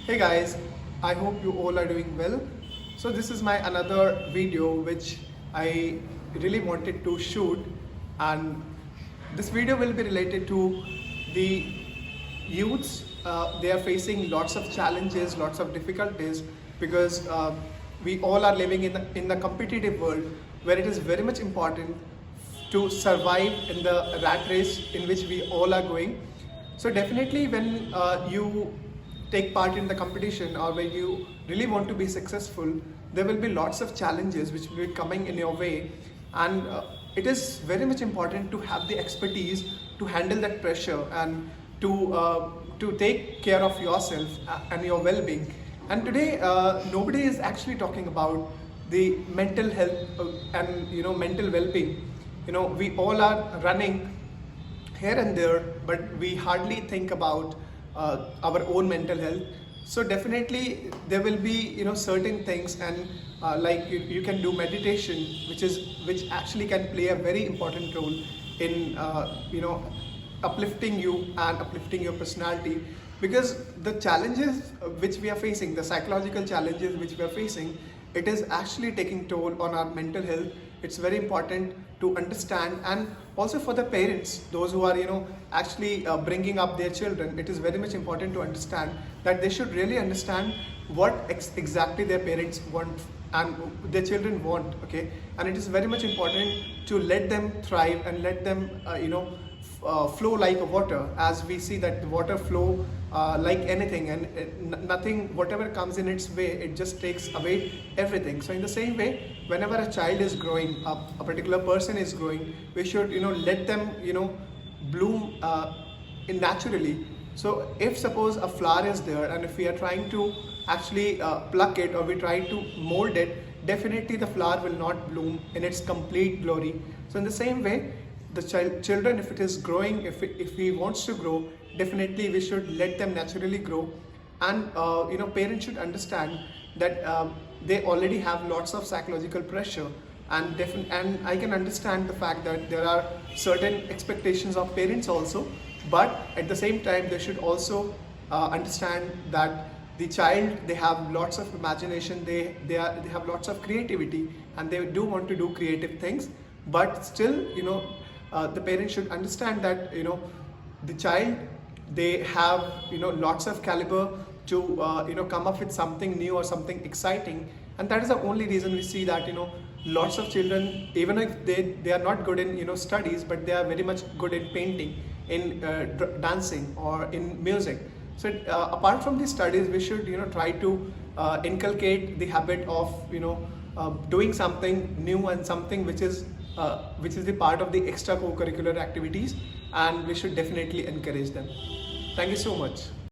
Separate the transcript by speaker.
Speaker 1: Hey guys, I hope you all are doing well. So this is my another video which I really wanted to shoot, and this video will be related to the youths. They are facing lots of challenges, lots of difficulties because we all are living in the competitive world where it is very much important to survive in the rat race in which we all are going. So definitely when you take part in the competition or when you really want to be successful, there will be lots of challenges which will be coming in your way, and it is very much important to have the expertise to handle that pressure and to take care of yourself and your well-being. And today nobody is actually talking about the mental health and mental well-being. We all are running here and there, but we hardly think about our own mental health. So definitely there will be certain things, and like you can do meditation, which actually can play a very important role in uplifting you and uplifting your personality, because the challenges which we are facing, the psychological challenges which we are facing, it is actually taking toll on our mental health. It's very important to understand, and also for the parents, those who are actually bringing up their children, it is very much important to understand that they should really understand what exactly their parents want and their children want. Okay, and it is very much important to let them thrive and let them flow like a water, as we see that the water flow like anything, and nothing, whatever comes in its way, it just takes away everything. So in the same way, whenever a child is growing up, a particular person is growing, we should let them bloom naturally. So if suppose a flower is there, and if we are trying to actually pluck it, or we try to mold it, definitely the flower will not bloom in its complete glory. So in the same way, the children, if it is growing, if he wants to grow, definitely we should let them naturally grow. And parents should understand that they already have lots of psychological pressure, and I can understand the fact that there are certain expectations of parents also, but at the same time they should also understand that the child, they have lots of imagination, they have lots of creativity, and they do want to do creative things. But still the parents should understand that the child, they have lots of caliber to come up with something new or something exciting. And that is the only reason we see that lots of children, even if they are not good in studies, but they are very much good in painting, in dancing, or in music. So apart from these studies, we should try to inculcate the habit of doing something new, and something which is the part of the extra co-curricular activities, and we should definitely encourage them. Thank you so much.